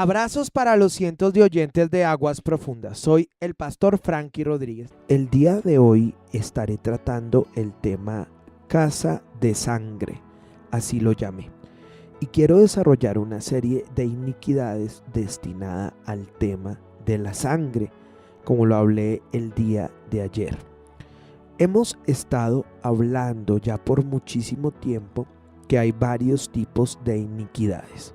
Abrazos para los cientos de oyentes de Aguas Profundas. Soy el pastor Frankie Rodríguez. El día de hoy estaré tratando el tema casa de sangre, así lo llamé. Y quiero desarrollar una serie de iniquidades destinada al tema de la sangre, como lo hablé el día de ayer. Hemos estado hablando ya por muchísimo tiempo que hay varios tipos de iniquidades.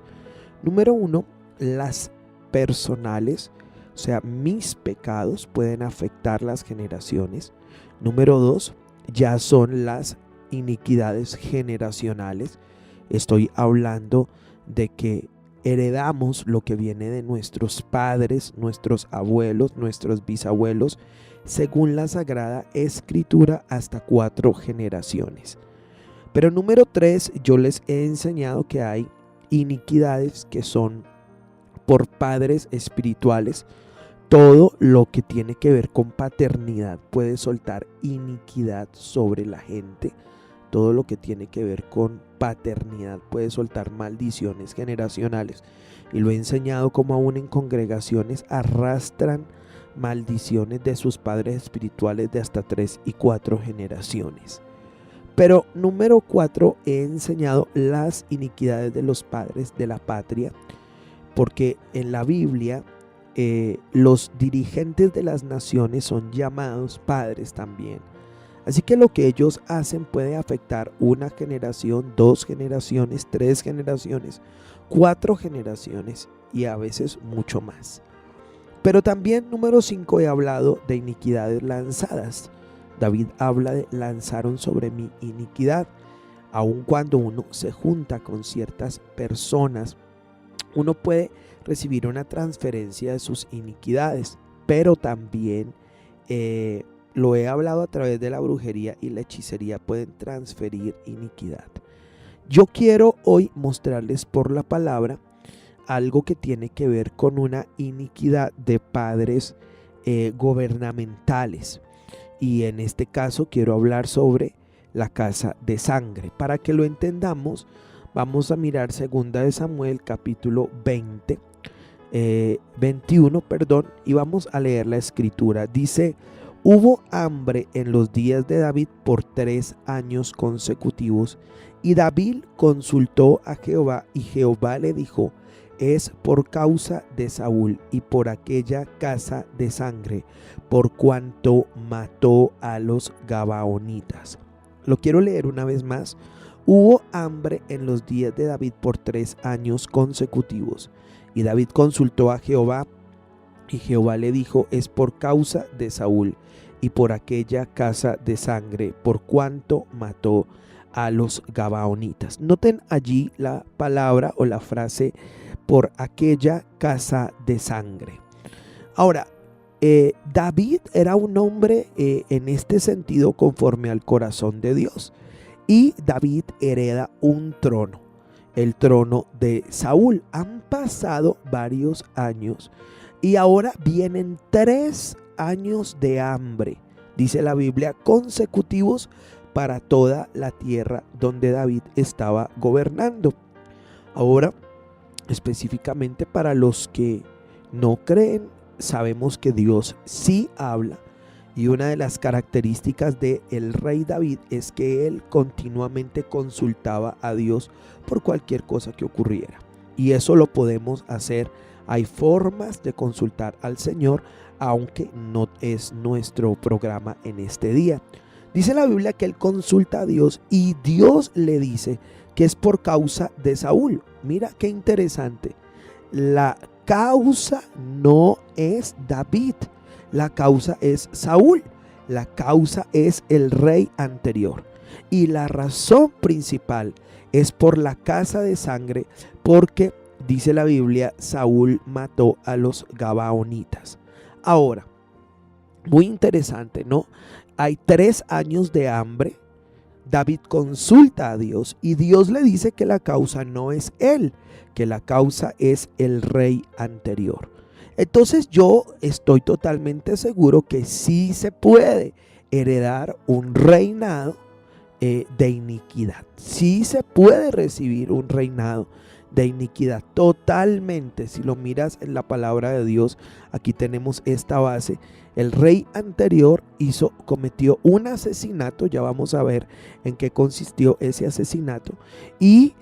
Número uno, las personales, o sea, mis pecados pueden afectar las generaciones. Número dos, ya son las iniquidades generacionales. Estoy hablando de que heredamos lo que viene de nuestros padres, nuestros abuelos, nuestros bisabuelos, según la Sagrada Escritura, hasta 4 generaciones. Pero número 3, yo les he enseñado que hay iniquidades que son por padres espirituales. Todo lo que tiene que ver con paternidad puede soltar iniquidad sobre la gente. Todo lo que tiene que ver con paternidad puede soltar maldiciones generacionales. Y lo he enseñado como aún en congregaciones arrastran maldiciones de sus padres espirituales de hasta 3 y 4 generaciones. Pero número 4, he enseñado las iniquidades de los padres de la patria, porque en la Biblia los dirigentes de las naciones son llamados padres también. Así que lo que ellos hacen puede afectar una generación, 2 generaciones, 3 generaciones, 4 generaciones y a veces mucho más. Pero también número 5, he hablado de iniquidades lanzadas. David habla de lanzaron sobre mí iniquidad. Aun cuando uno se junta con ciertas personas, uno puede recibir una transferencia de sus iniquidades, pero también lo he hablado a través de la brujería y la hechicería, pueden transferir iniquidad. Yo quiero hoy mostrarles por la palabra algo que tiene que ver con una iniquidad de padres gubernamentales. Y en este caso quiero hablar sobre la casa de sangre. Para que lo entendamos, vamos a mirar 2 de Samuel capítulo 21, y vamos a leer la escritura. Dice: hubo hambre en los días de David por 3 años consecutivos, y David consultó a Jehová, y Jehová le dijo: es por causa de Saúl y por aquella casa de sangre, por cuanto mató a los gabaonitas. Lo quiero leer una vez más. Hubo hambre en los días de David por 3 años consecutivos, y David consultó a Jehová, y Jehová le dijo: es por causa de Saúl y por aquella casa de sangre, por cuanto mató a los gabaonitas. Noten allí la palabra o la frase por aquella casa de sangre. Ahora, David era un hombre en este sentido conforme al corazón de Dios, y David hereda un trono, el trono de Saúl. Han pasado varios años y ahora vienen 3 años de hambre, dice la Biblia, consecutivos para toda la tierra donde David estaba gobernando. Ahora, específicamente para los que no creen, sabemos que Dios sí habla, y una de las características del rey David es que él continuamente consultaba a Dios por cualquier cosa que ocurriera, y eso lo podemos hacer. Hay formas de consultar al Señor, aunque no es nuestro programa en este día. Dice la Biblia que él consulta a Dios y Dios le dice que es por causa de Saúl. Mira qué interesante. La causa no es David, la causa es Saúl, la causa es el rey anterior. Y la razón principal es por la casa de sangre, porque dice la Biblia, Saúl mató a los gabaonitas. Ahora, muy interesante, ¿no? Hay 3 años de hambre. David consulta a Dios y Dios le dice que la causa no es él, que la causa es el rey anterior. Entonces yo estoy totalmente seguro que sí se puede heredar un reinado de iniquidad. Sí se puede recibir un reinado de iniquidad. Totalmente, si lo miras en la palabra de Dios, aquí tenemos esta base. El rey anterior cometió un asesinato, ya vamos a ver en qué consistió ese asesinato, y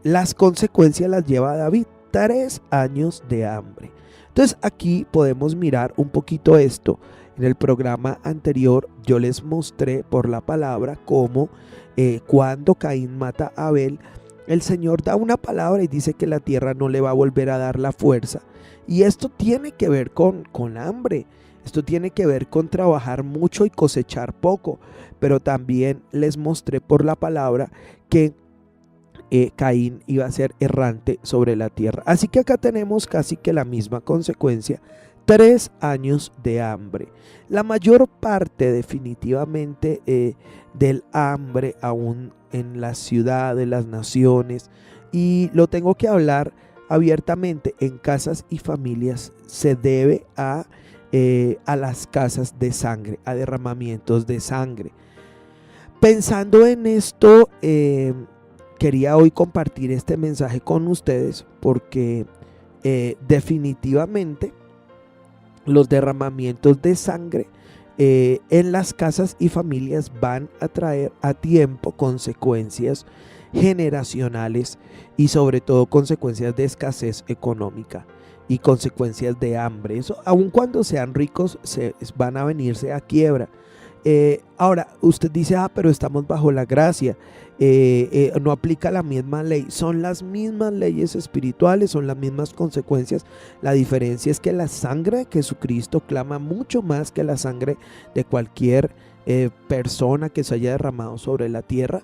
las consecuencias las lleva David, 3 años de hambre. Entonces aquí podemos mirar un poquito esto. En el programa anterior yo les mostré por la palabra cómo cuando Caín mata a Abel, el Señor da una palabra y dice que la tierra no le va a volver a dar la fuerza. Y esto tiene que ver con hambre. Esto tiene que ver con trabajar mucho y cosechar poco. Pero también les mostré por la palabra que Caín iba a ser errante sobre la tierra. Así que acá tenemos casi que la misma consecuencia. 3 años de hambre. La mayor parte definitivamente del hambre aún en la ciudad, de las naciones, y lo tengo que hablar abiertamente, en casas y familias se debe a las casas de sangre, a derramamientos de sangre. Pensando en esto, quería hoy compartir este mensaje con ustedes porque definitivamente los derramamientos de sangre en las casas y familias van a traer a tiempo consecuencias generacionales y sobre todo consecuencias de escasez económica y consecuencias de hambre. Eso, aun cuando sean ricos, van a venirse a quiebra. Ahora, usted dice, pero estamos bajo la gracia, no aplica la misma ley. Son las mismas leyes espirituales, son las mismas consecuencias. La diferencia es que la sangre de Jesucristo clama mucho más que la sangre de cualquier persona que se haya derramado sobre la tierra.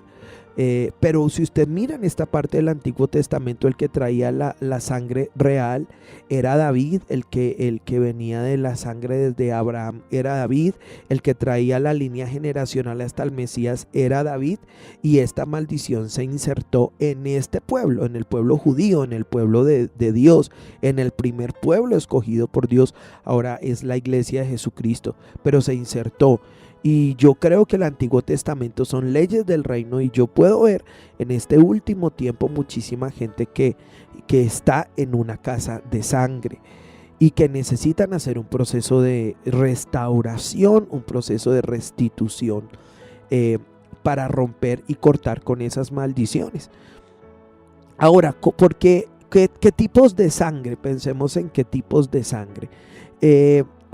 Pero si usted mira en esta parte del Antiguo Testamento, el que traía la sangre real era David, el que venía de la sangre desde Abraham era David, el que traía la línea generacional hasta el Mesías era David, y esta maldición se insertó en este pueblo, en el pueblo judío, en el pueblo de Dios, en el primer pueblo escogido por Dios. Ahora es la iglesia de Jesucristo, pero se insertó. Y yo creo que el Antiguo Testamento son leyes del reino, y yo puedo ver en este último tiempo muchísima gente que está en una casa de sangre y que necesitan hacer un proceso de restauración, un proceso de restitución para romper y cortar con esas maldiciones. Ahora, ¿por qué? ¿Qué tipos de sangre? Pensemos en qué tipos de sangre.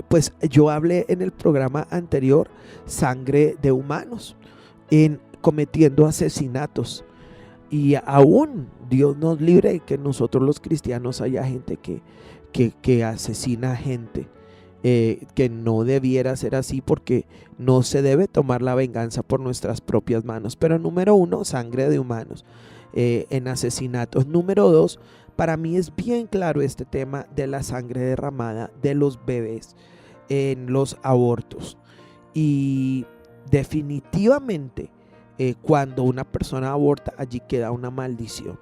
Pues yo hablé en el programa anterior, sangre de humanos cometiendo asesinatos, y aún Dios nos libre de que nosotros los cristianos haya gente que asesina gente, que no debiera ser así, porque no se debe tomar la venganza por nuestras propias manos. Pero número 1, sangre de humanos en asesinatos. Número 2, para mí es bien claro este tema de la sangre derramada de los bebés en los abortos. Y definitivamente cuando una persona aborta, allí queda una maldición,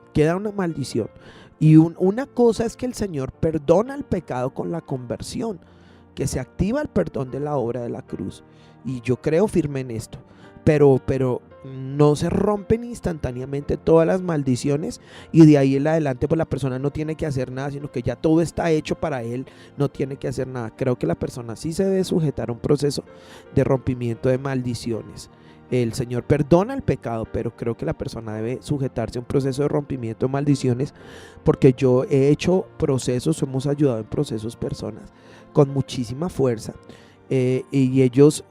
y una cosa es que el Señor perdona el pecado con la conversión, que se activa el perdón de la obra de la cruz, y yo creo firme en esto, pero no se rompen instantáneamente todas las maldiciones, y de ahí en adelante pues la persona no tiene que hacer nada, sino que ya todo está hecho para él, no tiene que hacer nada. Creo que la persona sí se debe sujetar a un proceso de rompimiento de maldiciones. El Señor perdona el pecado, pero creo que la persona debe sujetarse a un proceso de rompimiento de maldiciones, porque yo he hecho procesos, hemos ayudado en procesos personas con muchísima fuerza, y ellos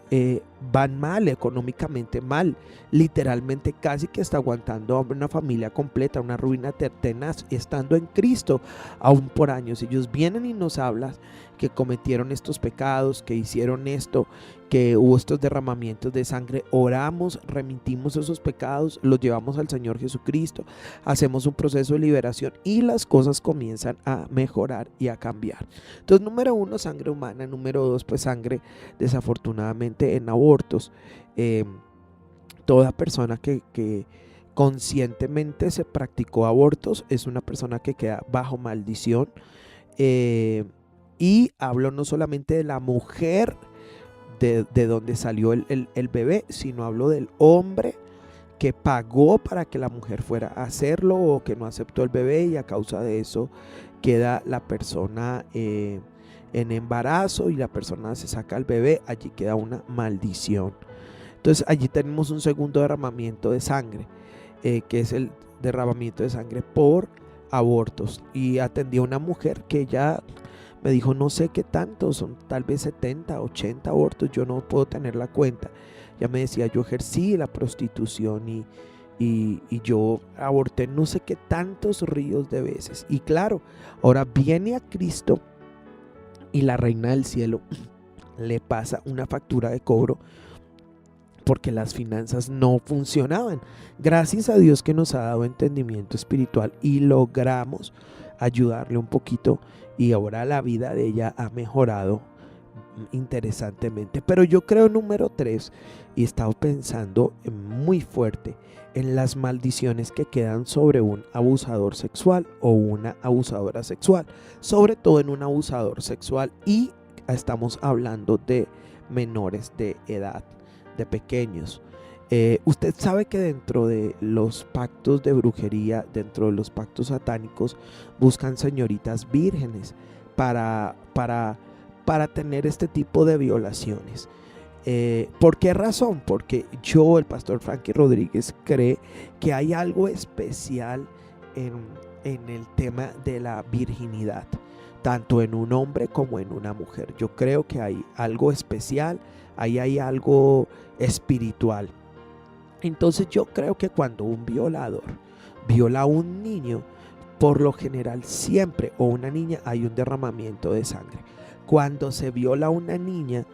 van mal, económicamente mal, literalmente casi que está aguantando a una familia completa, una ruina tenaz, estando en Cristo aún por años. Ellos vienen y nos hablan que cometieron estos pecados, que hicieron esto, que hubo estos derramamientos de sangre. Oramos, remitimos esos pecados, los llevamos al Señor Jesucristo, hacemos un proceso de liberación y las cosas comienzan a mejorar y a cambiar. Entonces, número 1, sangre humana. Número 2, pues sangre desafortunadamente en abortos. Toda persona que conscientemente se practicó abortos es una persona que queda bajo maldición. Y hablo no solamente de la mujer de donde salió el bebé, sino hablo del hombre que pagó para que la mujer fuera a hacerlo o que no aceptó el bebé, y a causa de eso queda la persona en embarazo y la persona se saca el bebé, allí queda una maldición. Entonces allí tenemos un segundo derramamiento de sangre, que es el derramamiento de sangre por abortos. Y atendí a una mujer que ya me dijo, no sé qué tanto, son tal vez 70, 80 abortos, yo no puedo tener la cuenta. Ya me decía, yo ejercí la prostitución y yo aborté no sé qué tantos ríos de veces. Y claro, ahora viene a Cristo y la reina del cielo le pasa una factura de cobro porque las finanzas no funcionaban. Gracias a Dios que nos ha dado entendimiento espiritual y logramos ayudarle un poquito, y ahora la vida de ella ha mejorado interesantemente. Pero yo creo, número 3, y he estado pensando muy fuerte en las maldiciones que quedan sobre un abusador sexual o una abusadora sexual, sobre todo en un abusador sexual, y estamos hablando de menores de edad, de pequeños. Usted sabe que dentro de los pactos de brujería, dentro de los pactos satánicos, buscan señoritas vírgenes para tener este tipo de violaciones. ¿Por qué razón? Porque el pastor Frankie Rodríguez, cree que hay algo especial en el tema de la virginidad, tanto en un hombre como en una mujer. Yo creo que hay algo especial, ahí hay algo espiritual. Entonces yo creo que cuando un violador viola a un niño, por lo general siempre, o una niña, hay un derramamiento de sangre. Cuando se viola a una niña,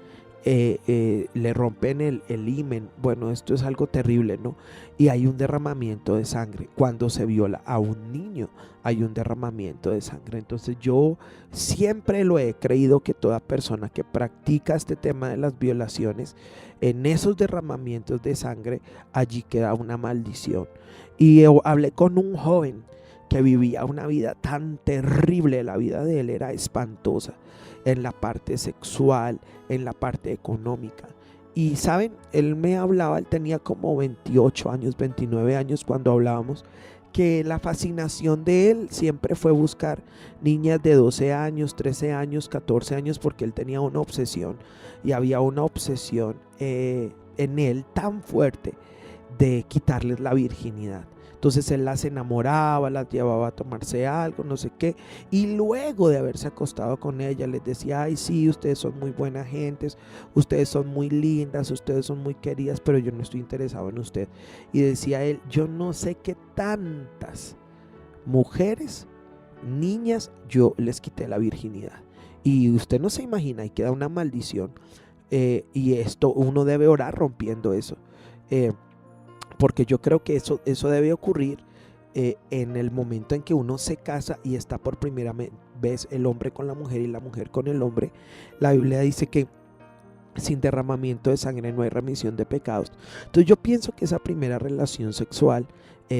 le rompen el himen. Bueno, esto es algo terrible, ¿no? Y hay un derramamiento de sangre. Cuando se viola a un niño, hay un derramamiento de sangre. Entonces yo siempre lo he creído, que toda persona que practica este tema de las violaciones, en esos derramamientos de sangre, allí queda una maldición. Y hablé con un joven que vivía una vida tan terrible. La vida de él era espantosa en la parte sexual, en la parte económica. Y saben, él me hablaba, él tenía como 28 años, 29 años cuando hablábamos, que la fascinación de él siempre fue buscar niñas de 12 años, 13 años, 14 años, porque él tenía una obsesión, y había una obsesión en él tan fuerte de quitarles la virginidad. Entonces él las enamoraba, las llevaba a tomarse algo, no sé qué, y luego de haberse acostado con ella les decía, ay sí, ustedes son muy buenas gentes, ustedes son muy lindas, ustedes son muy queridas, pero yo no estoy interesado en usted. Y decía él, yo no sé qué tantas mujeres, niñas, yo les quité la virginidad. Y usted no se imagina, y queda una maldición. Y esto uno debe orar rompiendo eso. Porque yo creo que eso debe ocurrir en el momento en que uno se casa y está por primera vez el hombre con la mujer y la mujer con el hombre. La Biblia dice que sin derramamiento de sangre no hay remisión de pecados. Entonces yo pienso que esa primera relación sexual,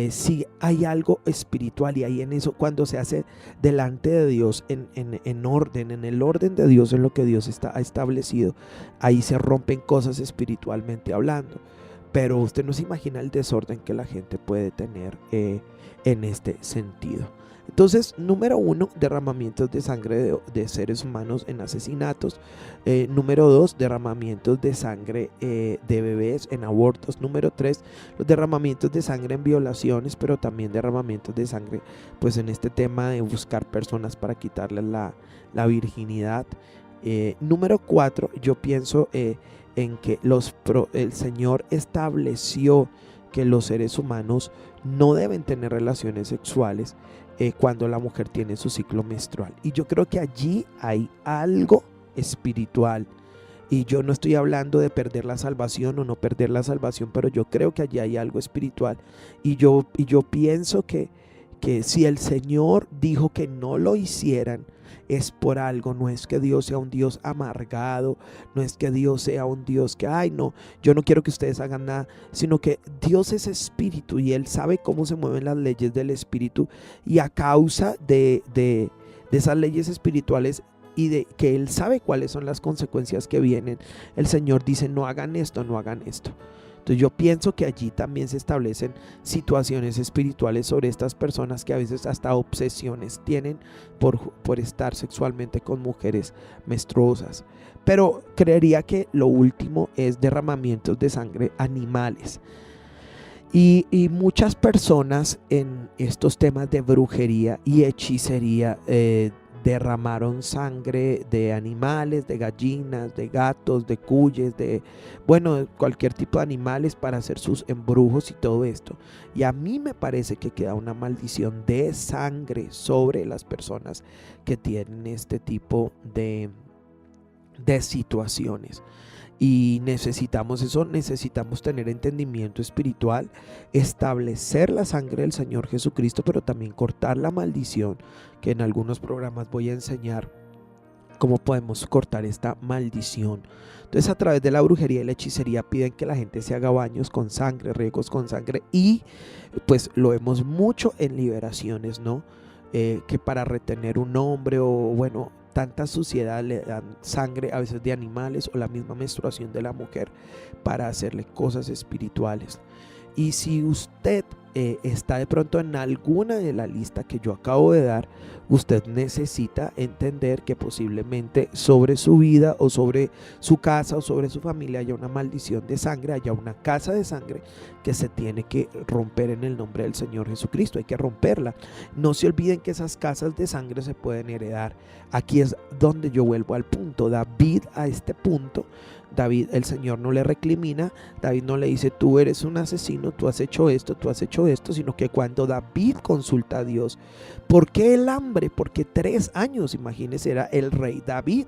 sí hay algo espiritual, y ahí en eso, cuando se hace delante de Dios, en orden, en el orden de Dios, en lo que Dios ha establecido, ahí se rompen cosas espiritualmente hablando. Pero usted no se imagina el desorden que la gente puede tener en este sentido. Entonces, número 1, derramamientos de sangre de seres humanos en asesinatos. Número 2, derramamientos de sangre de bebés en abortos. Número 3, los derramamientos de sangre en violaciones, pero también derramamientos de sangre pues en este tema de buscar personas para quitarles la virginidad. Número 4, yo pienso en que el Señor estableció que los seres humanos no deben tener relaciones sexuales cuando la mujer tiene su ciclo menstrual. Y yo creo que allí hay algo espiritual. Y yo no estoy hablando de perder la salvación o no perder la salvación, pero yo creo que allí hay algo espiritual. Y yo pienso que si el Señor dijo que no lo hicieran, es por algo. No es que Dios sea un Dios amargado, no es que Dios sea un Dios que, ay no, yo no quiero que ustedes hagan nada, sino que Dios es espíritu y Él sabe cómo se mueven las leyes del espíritu, y a causa de esas leyes espirituales y de que Él sabe cuáles son las consecuencias que vienen, el Señor dice, no hagan esto, no hagan esto. Entonces yo pienso que allí también se establecen situaciones espirituales sobre estas personas que a veces hasta obsesiones tienen por estar sexualmente con mujeres menstruosas. Pero creería que lo último es derramamientos de sangre animales. Y muchas personas en estos temas de brujería y hechicería derramaron sangre de animales, de gallinas, de gatos, de cuyes, de cualquier tipo de animales para hacer sus embrujos y todo esto. Y a mí me parece que queda una maldición de sangre sobre las personas que tienen este tipo de situaciones. Y necesitamos eso, necesitamos tener entendimiento espiritual, establecer la sangre del Señor Jesucristo, pero también cortar la maldición, que en algunos programas voy a enseñar cómo podemos cortar esta maldición. Entonces, a través de la brujería y la hechicería piden que la gente se haga baños con sangre, riegos con sangre, y pues lo vemos mucho en liberaciones, ¿no? Que para retener un hombre o tanta suciedad le dan sangre a veces de animales o la misma menstruación de la mujer para hacerle cosas espirituales. Y si usted está de pronto en alguna de la lista que yo acabo de dar, usted necesita entender que posiblemente sobre su vida o sobre su casa o sobre su familia haya una maldición de sangre, haya una casa de sangre que se tiene que romper en el nombre del Señor Jesucristo. Hay que romperla. No se olviden que esas casas de sangre se pueden heredar. Aquí es donde yo vuelvo al punto. David, a este punto, David, el Señor no le recrimina, David no le dice tú eres un asesino, tú has hecho esto, sino que cuando David consulta a Dios, ¿por qué el hambre? Porque 3 años, imagínense, era el rey David.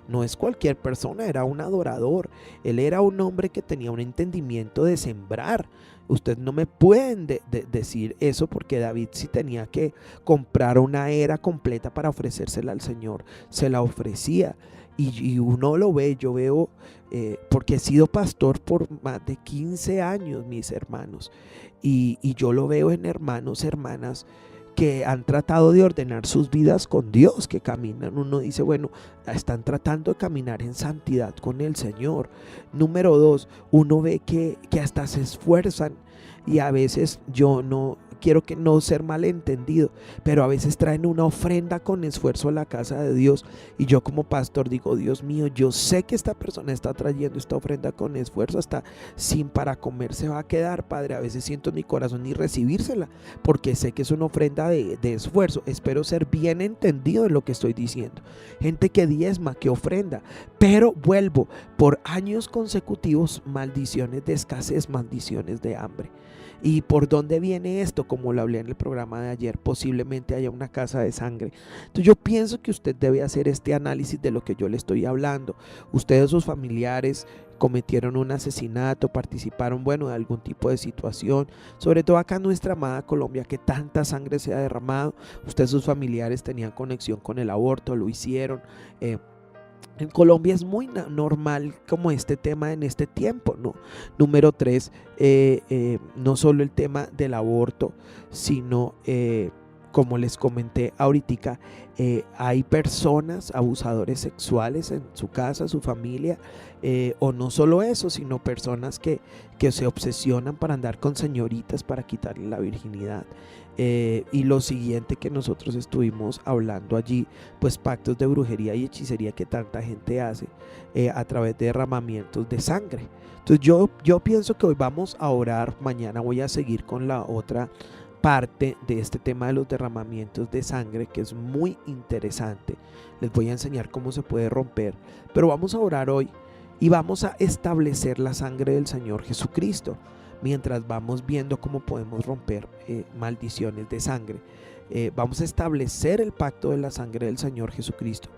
No es cualquier persona, era un adorador. Él era un hombre que tenía un entendimiento de sembrar. Ustedes no me pueden decir eso, porque David sí tenía que comprar una era completa para ofrecérsela al Señor. Se la ofrecía. Y uno lo ve, yo veo, porque he sido pastor por más de 15 años, mis hermanos. Y yo lo veo en hermanos, hermanas que han tratado de ordenar sus vidas con Dios, que caminan. Uno dice, están tratando de caminar en santidad con el Señor. Número 2, uno ve que hasta se esfuerzan, y a veces yo no quiero que no ser malentendido, pero a veces traen una ofrenda con esfuerzo a la casa de Dios, y yo como pastor digo, Dios mío, yo sé que esta persona está trayendo esta ofrenda con esfuerzo, hasta sin para comer se va a quedar, Padre. A veces siento en mi corazón ni recibírsela, porque sé que es una ofrenda de esfuerzo. Espero ser bien entendido en lo que estoy diciendo. Gente que diezma, que ofrenda, pero vuelvo, por años consecutivos, maldiciones de escasez, maldiciones de hambre. ¿Y por dónde viene esto? Como lo hablé en el programa de ayer, posiblemente haya una casa de sangre. Entonces yo pienso que usted debe hacer este análisis de lo que yo le estoy hablando. Ustedes o sus familiares cometieron un asesinato, participaron, de algún tipo de situación, sobre todo acá en nuestra amada Colombia, que tanta sangre se ha derramado. Ustedes, sus familiares, tenían conexión con el aborto, lo hicieron. En Colombia es muy normal como este tema en este tiempo, ¿no? Número 3, no solo el tema del aborto, sino como les comenté ahorita, hay personas, abusadores sexuales en su casa, su familia, o no solo eso, sino personas que se obsesionan para andar con señoritas para quitarle la virginidad. Y lo siguiente que nosotros estuvimos hablando allí, pues pactos de brujería y hechicería que tanta gente hace a través de derramamientos de sangre. Entonces yo pienso que hoy vamos a orar, mañana voy a seguir con la otra parte de este tema de los derramamientos de sangre, que es muy interesante. Les voy a enseñar cómo se puede romper, pero vamos a orar hoy y vamos a establecer la sangre del Señor Jesucristo, mientras vamos viendo cómo podemos romper maldiciones de sangre. Vamos a establecer el pacto de la sangre del Señor Jesucristo,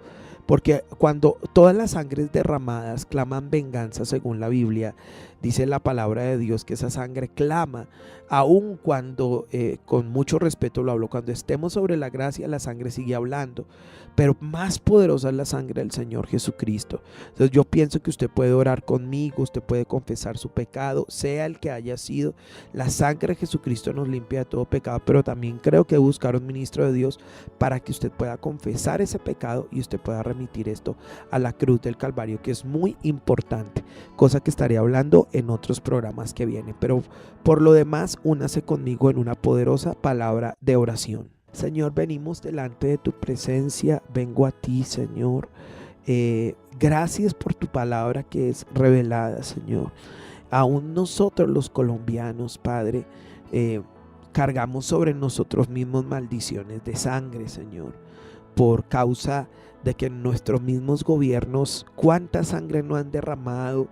porque cuando todas las sangres derramadas claman venganza, según la Biblia, dice la palabra de Dios que esa sangre clama, aun cuando, con mucho respeto lo hablo, cuando estemos sobre la gracia, la sangre sigue hablando, pero más poderosa es la sangre del Señor Jesucristo. Entonces yo pienso que usted puede orar conmigo, usted puede confesar su pecado, sea el que haya sido. La sangre de Jesucristo nos limpia de todo pecado, pero también creo que buscar un ministro de Dios para que usted pueda confesar ese pecado y usted pueda remitir esto a la cruz del Calvario, que es muy importante, cosa que estaré hablando en otros programas que vienen. Pero por lo demás, únase conmigo en una poderosa palabra de oración. Señor, venimos delante de tu presencia. Vengo a ti, Señor. Gracias por tu palabra que es revelada, Señor. Aún nosotros los colombianos, Padre, cargamos sobre nosotros mismos maldiciones de sangre, Señor, por causa de que nuestros mismos gobiernos, cuánta sangre no han derramado,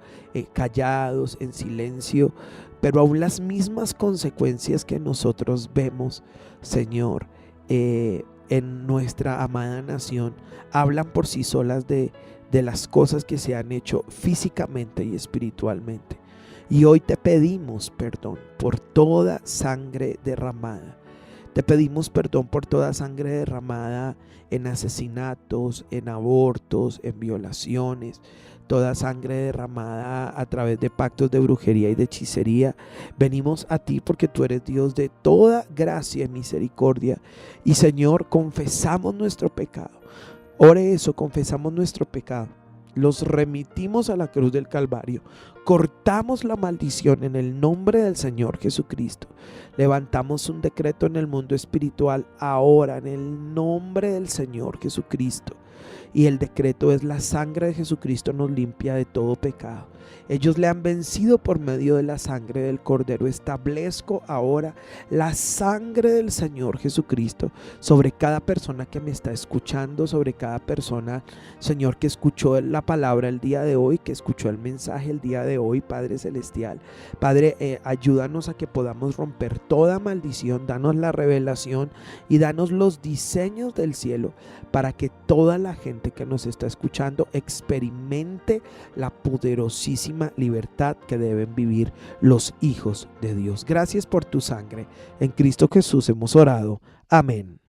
callados, en silencio, pero aún las mismas consecuencias que nosotros vemos, Señor, en nuestra amada nación, hablan por sí solas de las cosas que se han hecho físicamente y espiritualmente. Y hoy te pedimos perdón por toda sangre derramada. Te pedimos perdón por toda sangre derramada en asesinatos, en abortos, en violaciones, toda sangre derramada a través de pactos de brujería y de hechicería. Venimos a ti porque tú eres Dios de toda gracia y misericordia. Y Señor, confesamos nuestro pecado. Ore eso, confesamos nuestro pecado. Los remitimos a la cruz del Calvario. Cortamos la maldición en el nombre del Señor Jesucristo. Levantamos un decreto en el mundo espiritual ahora en el nombre del Señor Jesucristo. Y el decreto es: la sangre de Jesucristo nos limpia de todo pecado. Ellos le han vencido por medio de la sangre del Cordero. Establezco ahora la sangre del Señor Jesucristo sobre cada persona que me está escuchando, sobre cada persona, Señor, que escuchó la palabra el día de hoy, que escuchó el mensaje el día de hoy, Padre Celestial. Padre, ayúdanos a que podamos romper toda maldición, danos la revelación y danos los diseños del cielo para que toda la gente que nos está escuchando experimente la poderosísima libertad que deben vivir los hijos de Dios. Gracias por tu sangre. En Cristo Jesús hemos orado. Amén.